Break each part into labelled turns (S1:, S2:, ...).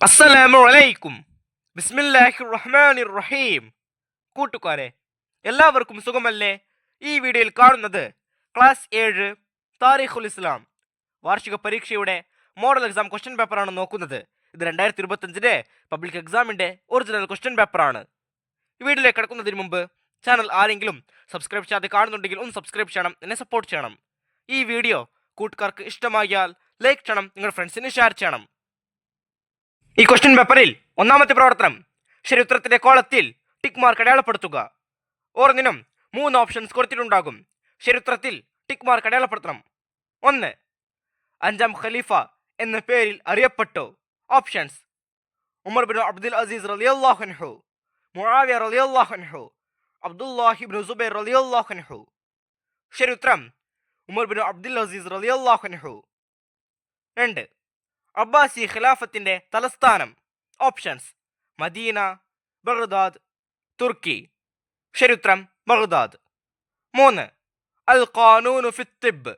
S1: അസ്സലാമു അലൈക്കും. ബിസ്മില്ലാഹിർ റഹ്മാനിർ റഹീം. കൂട്ടുകാരെ, എല്ലാവർക്കും സുഖമല്ലേ? ഈ വീഡിയോയിൽ കാണുന്നത് ക്ലാസ് 7 താരിഖുൽ ഇസ്ലാം വാർഷിക പരീക്ഷയുടെ മോഡൽ എക്സാം ക്വസ്റ്റ്യൻ പേപ്പറാണ് നോക്കുന്നത്. ഇത് 2025 പബ്ലിക് എക്സാമിൻ്റെ ഒറിജിനൽ ക്വസ്റ്റ്യൻ പേപ്പറാണ്. ഈ വീഡിയോയിലേക്ക് കിടക്കുന്നതിന് മുമ്പ് ചാനൽ ആരെങ്കിലും സബ്സ്ക്രൈബ് ചെയ്യാതെ കാണുന്നുണ്ടെങ്കിൽ ഒന്ന് സബ്സ്ക്രൈബ് ചെയ്യണം, എന്നെ സപ്പോർട്ട് ചെയ്യണം. ഈ വീഡിയോ കൂട്ടുകാർക്ക് ഇഷ്ടമായാൽ ലൈക്ക് ചെയ്യണം, നിങ്ങളുടെ ഫ്രണ്ട്സിന് ഷെയർ ചെയ്യണം. ഈ ക്വസ്റ്റ്യൻ പേപ്പറിൽ ഒന്നാമത്തെ പ്രവർത്തനം ശരി ഉത്തരത്തിന്റെ കോളത്തിൽ ടിക്ക് മാർക്ക് അടയാളപ്പെടുത്തുക. ഓരോന്നിനും 3 ഓപ്ഷൻസ് കൊടുത്തിട്ടുണ്ടാകും. ശരി ഉത്തരത്തിൽ ടിക്ക് മാർക്ക് അടയാളപ്പെടുത്തണം. 1. 5ാം ഖലീഫ എന്ന പേരിൽ അറിയപ്പെട്ടു. Options: Umar bin Abdul Aziz റളിയല്ലാഹു അൻഹു, മുആവിയ റളിയല്ലാഹു അൻഹു, അബ്ദുല്ലാഹി ഇബ്നു സുബൈർ റളിയല്ലാഹു അൻഹു. ശരി ഉത്തരം ഉമർ ബിൻ അബ്ദുൽ അസീസ് റളിയല്ലാഹു അൻഹു. 2. അബ്ബാസി ഖിലാഫത്തിന്റെ തലസ്ഥാനം. ഓപ്ഷൻസ്: മദീന, ബഗ്ദാദ്, തുർക്കി. ശരിയുത്തരം ബഗ്ദാദ്. 3. അൽ ഖാനൂനു ഫി തിബ്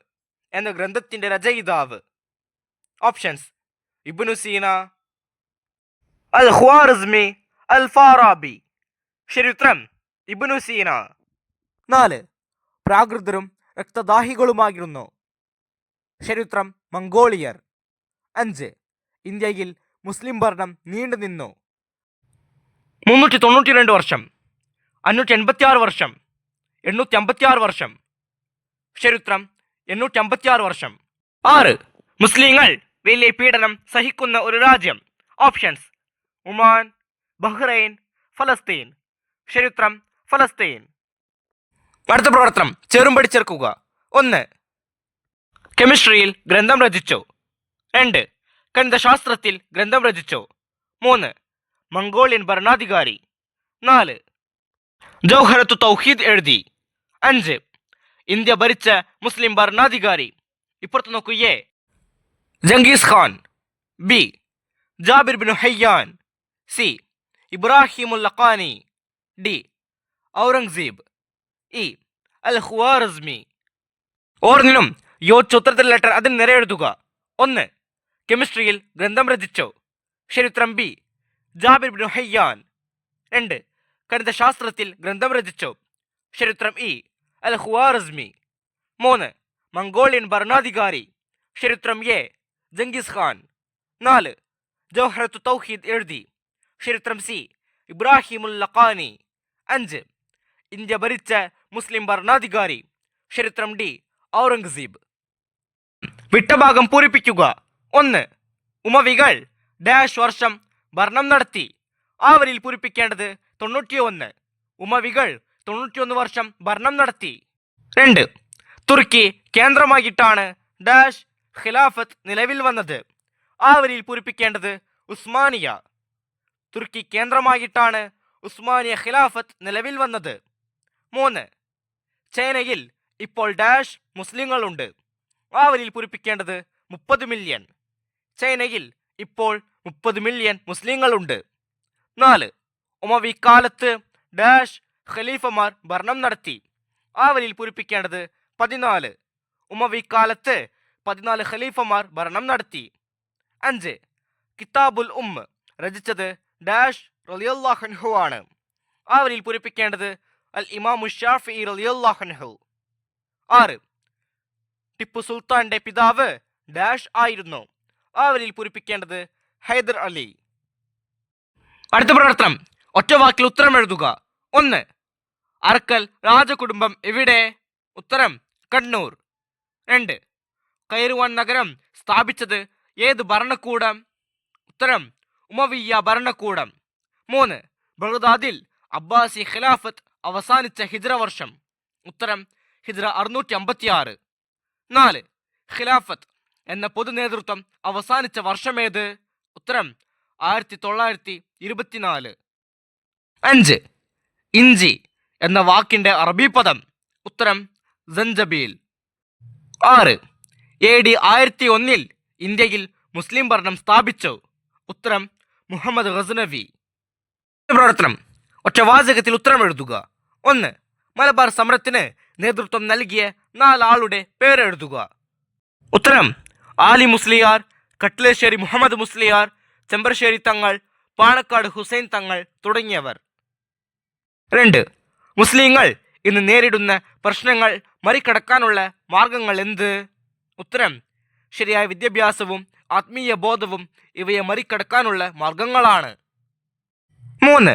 S1: എന്ന ഗ്രന്ഥത്തിന്റെ രചയിതാവ്. ഓപ്ഷൻസ്: ഇബ്നു സീന, അൽ ഖ്വാറിസ്മി, അൽ ഫാറാബി. ശരിയുത്തരം ഇബ്നു സീന. 4. പ്രാകൃതരും രക്തദാഹികളുമായിരുന്നു. ശരിയുത്തരം മംഗോളിയർ. 5. ഇന്ത്യയിൽ മുസ്ലിം ഭരണം നീണ്ടുനിന്നു. 392 വർഷം, 586 വർഷം, 856 വർഷം. ശരിയുത്തരം 856 വർഷം. 6. മുസ്ലിങ്ങൾ വലിയ പീഡനം സഹിക്കുന്ന ഒരു രാജ്യം. ഓപ്ഷൻസ്: ഒമാൻ, ബഹ്റൈൻ, ഫലസ്തീൻ. ശരിയുത്തരം ഫലസ്തീൻ. അടുത്ത പ്രവർത്തനം ചേരുംപടി ചേർക്കുക. 1. കെമിസ്ട്രിയിൽ ഗ്രന്ഥം രചിച്ചു. 2. ഗണിതശാസ്ത്രത്തിൽ ഗ്രന്ഥം രചിച്ചു. 3. മംഗോളിയൻ ഭരണാധികാരി. 4. ജൗഹറത്തു തൗഹീദ് എഴുതി. 5. ഇന്ത്യ ഭരിച്ച മുസ്ലിം ഭരണാധികാരി. ഇപ്പുറത്ത് നോക്കൂ. A. Genghis Khan. B. Jabir bin Hayyan. C. ഇബ്രാഹിമുൽ ലഖാനി. D. Aurangzeb. E. Al Khwarizmi. ഓരോന്നിനും യോജിച്ച ഉത്തരത്തിലെ ലെറ്റർ അതിന് നിര എഴുതുക. 1. കെമിസ്ട്രിയിൽ ഗ്രന്ഥം രചിച്ചു. ശരിയുത്തരം ബി. Jabir bin ഹയ്യാൻ. 2. ഗണിതശാസ്ത്രത്തിൽ ഗ്രന്ഥം രചിച്ചു. ശരിയുത്തരം ഇ. അൽ ഖ്വാറിസ്മി. 3. മംഗോളിയൻ ഭരണാധികാരി. ശരിയുത്തരം എ. ജംഗീസ് ഖാൻ. 4. ജൗഹറത്തു തൗഹീദ് എഴുതി. ശരിയുത്തരം സി. ഇബ്രാഹിമുൽ ലഖാനി. 5. ഇന്ത്യ ഭരിച്ച മുസ്ലിം ഭരണാധികാരി. ശരിയുത്തരം ഡി. ഔറംഗസീബ്. വിട്ട ഭാഗം പൂരിപ്പിക്കുക. 1. ഉമവികൾ ഡാഷ് വർഷം ഭരണം നടത്തി. ആ വരിയിൽ പൂരിപ്പിക്കേണ്ടത് 91. ഉമവികൾ 91 വർഷം ഭരണം നടത്തി. 2. തുർക്കി കേന്ദ്രമായിട്ടാണ് ഡാഷ് ഖിലാഫത്ത് നിലവിൽ വന്നത്. ആ വരിയിൽ പൂരിപ്പിക്കേണ്ടത് ഉസ്മാനിയ. തുർക്കി കേന്ദ്രമായിട്ടാണ് ഉസ്മാനിയ ഖിലാഫത്ത് നിലവിൽ വന്നത്. 3. ചൈനയിൽ ഇപ്പോൾ ഡാഷ് മുസ്ലിങ്ങളുണ്ട്. ആ വരിയിൽ പൂരിപ്പിക്കേണ്ടത് 30 മില്യൺ. ചൈനയിൽ ഇപ്പോൾ 30 മില്യൺ മുസ്ലിങ്ങളുണ്ട്. 4. ഉമവി കാലത്ത് ഡാഷ് ഖലീഫമാർ ഭരണം നടത്തി. ആ വരിയിൽ പൂരിപ്പിക്കേണ്ടത് 14. ഉമവി കാലത്ത് 14 ഖലീഫമാർ ഭരണം നടത്തി. 5. കിതാബുൽ ഉമ്മ് രചിച്ചത് ഡാഷ് റളിയല്ലാഹു അൻഹു ആണ്. ആ വരിയിൽ പൂരിപ്പിക്കേണ്ടത് അൽ ഇമാമു ഷാഫിഈ റളിയല്ലാഹു അൻഹു. 6. ടിപ്പു സുൽത്താന്റെ പിതാവ് ഡാഷ് ആയിരുന്നു. ആ വരിയിൽ പൂരിപ്പിക്കേണ്ടത് ഹൈദർ അലി. അടുത്ത പ്രവർത്തനം ഒറ്റവാക്കിൽ ഉത്തരം എഴുതുക. 1. അറക്കൽ രാജകുടുംബം എവിടെ? ഉത്തരം കണ്ണൂർ. 2. കൈറുവാൻ നഗരം സ്ഥാപിച്ചത് ഏത് ഭരണകൂടം? ഉത്തരം ഉമവിയ്യ ഭരണകൂടം. 3. ബഗ്ദാദിൽ അബ്ബാസി ഖിലാഫത്ത് അവസാനിച്ച ഹിജ്റ വർഷം. ഉത്തരം ഹിജ്റ 656. 4. ഖിലാഫത്ത് എന്ന പൊതു നേതൃത്വം അവസാനിച്ച വർഷമേത്? ഉത്തരം 1924. 5. ഇഞ്ചി എന്ന വാക്കിന്റെ അറബി പദം. ഉത്തരം സഞ്ചബീൽ. 6. AD 1001 ഇന്ത്യയിൽ മുസ്ലിം ഭരണം സ്ഥാപിച്ചു. ഉത്തരം മുഹമ്മദ് ഗസ്നവി. പ്രവർത്തനം ഒറ്റവാചകത്തിൽ ഉത്തരം എഴുതുക. 1. മലബാർ സമരത്തിന് നേതൃത്വം നൽകിയ 4 ആളുടെ പേരെഴുതുക. ഉത്തരം: ആലി മുസ്ലിയാർ, കട്ലേശ്ശേരി മുഹമ്മദ് മുസ്ലിയാർ, ചെമ്പർശ്ശേരി തങ്ങൾ, പാണക്കാട് ഹുസൈൻ തങ്ങൾ തുടങ്ങിയവർ. 2. മുസ്ലിങ്ങൾ ഇന്ന് നേരിടുന്ന പ്രശ്നങ്ങൾ മറികടക്കാനുള്ള മാർഗങ്ങൾ എന്ത്? ഉത്തരം: ശരിയായ വിദ്യാഭ്യാസവും ആത്മീയ ബോധവും ഇവയെ മറികടക്കാനുള്ള മാർഗങ്ങളാണ്. 3.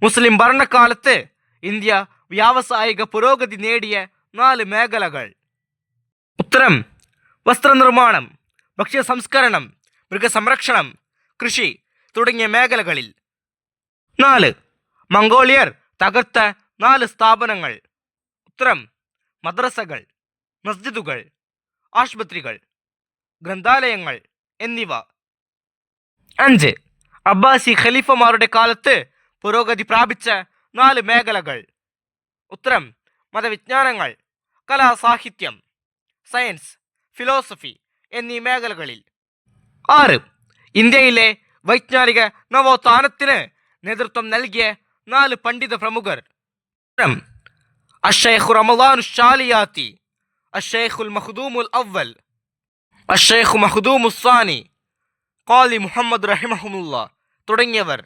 S1: മുസ്ലിം ഭരണകാലത്ത് ഇന്ത്യ വ്യാവസായിക പുരോഗതി നേടിയ 4 മേഖലകൾ. ഉത്തരം: വസ്ത്രനിർമ്മാണം, ഭക്ഷ്യ സംസ്കരണം, മൃഗസംരക്ഷണം, കൃഷി തുടങ്ങിയ മേഖലകളിൽ. 4. മംഗോളിയർ തകർത്ത 4 സ്ഥാപനങ്ങൾ. ഉത്തരം: മദ്രസകൾ, മസ്ജിദുകൾ, ആശുപത്രികൾ, ഗ്രന്ഥാലയങ്ങൾ എന്നിവ. 5. അബ്ബാസി ഖലീഫമാരുടെ കാലത്ത് പുരോഗതി പ്രാപിച്ച 4 മേഖലകൾ. ഉത്തരം: മതവിജ്ഞാനങ്ങൾ, കലാസാഹിത്യം, സയൻസ്, ഫിലോസഫി എന്നീ മേഖലകളിൽ. 6. ഇന്ത്യയിലെ വൈജ്ഞാനിക നവോത്ഥാനത്തിന് നേതൃത്വം നൽകിയ 4 പണ്ഡിത പ്രമുഖർ. ഉത്തരം: അഷ്ശൈഖ് റമളാൻ ശാലിയാത്തി, അഷ്ശൈഖുൽ മഖ്ദൂമുൽ അവ്വൽ, അഷ്ശൈഖ് മഖ്ദൂമുസ് സാനി, ഖാലി മുഹമ്മദ് റഹിമഹുമുല്ലാ തുടങ്ങിയവർ.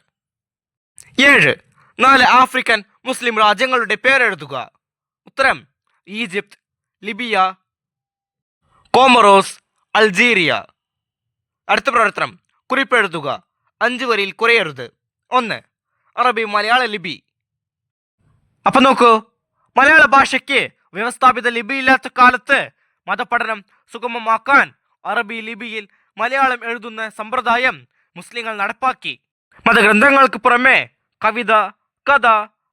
S1: 7. 4 ആഫ്രിക്കൻ മുസ്ലിം രാജ്യങ്ങളുടെ പേരെഴുതുക. ഉത്തരം: ഈജിപ്ത്, ലിബിയ, കോമറോസ്, അൾജീരിയ. അടുത്ത പ്രവർത്തനം: കുറിപ്പെഴുതുക. 5 വരിയിൽ കുറയരുത്. 1. അറബി മലയാള ലിപി. അപ്പൊ നോക്കൂ, മലയാള ഭാഷയ്ക്ക് വ്യവസ്ഥാപിത ലിപിയില്ലാത്ത കാലത്ത് മതപഠനം സുഗമമാക്കാൻ അറബി ലിപിയിൽ മലയാളം എഴുതുന്ന സമ്പ്രദായം മുസ്ലിങ്ങൾ നടപ്പാക്കി. മതഗ്രന്ഥങ്ങൾക്ക് പുറമെ കവിത, കഥ,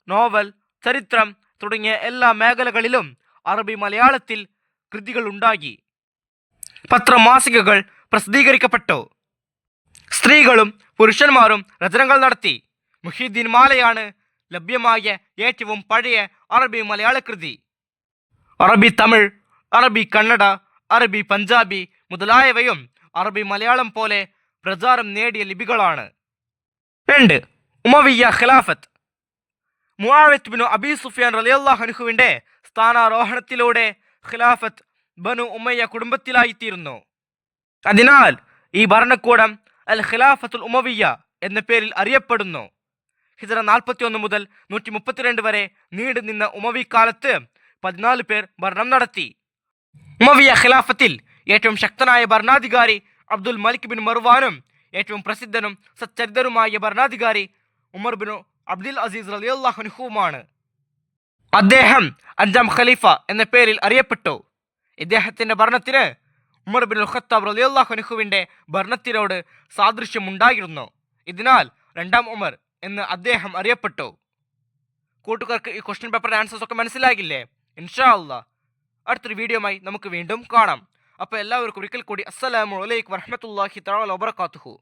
S1: നോവൽ, ചരിത്രം തുടങ്ങിയ എല്ലാ മേഖലകളിലും അറബി മലയാളത്തിൽ കൃതികൾ ഉണ്ടായി. പത്രമാസികകൾ പ്രസിദ്ധീകരിക്കപ്പെട്ടു. സ്ത്രീകളും പുരുഷന്മാരും രചനകൾ നടത്തി. മുഹ്യിദ്ദീൻ മാലയാണ് ലഭ്യമായ ഏറ്റവും പഴയ അറബി മലയാള കൃതി. അറബി തമിഴ്, അറബി കന്നഡ, അറബി പഞ്ചാബി മുതലായവയും അറബി മലയാളം പോലെ പ്രചാരം നേടിയ ലിപികളാണ്. 2. ഉമവിയ്യ ഖിലാഫത്ത്. മുആവിയ ബിൻ അബി സുഫിയാൻ റളിയല്ലാഹു അൻഹുവിന്റെ സ്ഥാനാരോഹണത്തിലൂടെ ഖിലാഫത്ത് ബനു ഉമയ്യ കുടുംബത്തിലായിത്തീരുന്നു. അതിനാൽ ഈ ഭരണകൂടം അൽ ഖിലാഫത്തുൽ ഉമവിയ്യ എന്ന പേരിൽ അറിയപ്പെടുന്നു. ഹിജ്റ 41 മുതൽ 132 വരെ നീണ്ടുനിന്ന ഉമവി കാലത്ത് 14 പേർ ഭരണം നടത്തി. ഉമവിയ്യ ഖിലാഫത്തിൽ ഏറ്റവും ശക്തനായ ഭരണാധികാരി അബ്ദുൽ മലിക് ബിൻ മർവാനും ഏറ്റവും പ്രസിദ്ധനും സച്ചരിതരുമായ ഭരണാധികാരി ഉമർ ബിൻ അബ്ദുൽ അസീസ് റളിയല്ലാഹു അൻഹുവുമാണ്. അദ്ദേഹം 5ാം ഖലീഫ എന്ന പേരിൽ അറിയപ്പെട്ടു. ഇദ്ദേഹത്തിന്റെ ഭരണത്തിന് ഉമർ ബിൻ ഖത്താബ് റളിയല്ലാഹു അൻഹുവിന്റെ ഭരണത്തിനോട് സാദൃശ്യമുണ്ടായിരുന്നു. ഇതിനാൽ 2ാം ഉമർ എന്ന് അദ്ദേഹം അറിയപ്പെട്ടു. കൂട്ടുകാർക്ക് ഈ ക്വസ്റ്റ്യൻ പേപ്പറിന്റെ ആൻസേഴ്സ് ഒക്കെ മനസ്സിലാകില്ലേ? ഇൻഷാ അല്ലാഹ് അടുത്തൊരു വീഡിയോയുമായി നമുക്ക് വീണ്ടും കാണാം. അപ്പോൾ എല്ലാവർക്കും ഒരിക്കൽ കൂടി അസ്സലാമു അലൈക്കും വറഹ്മത്തുള്ളാഹി തആല വബറകാതുഹു.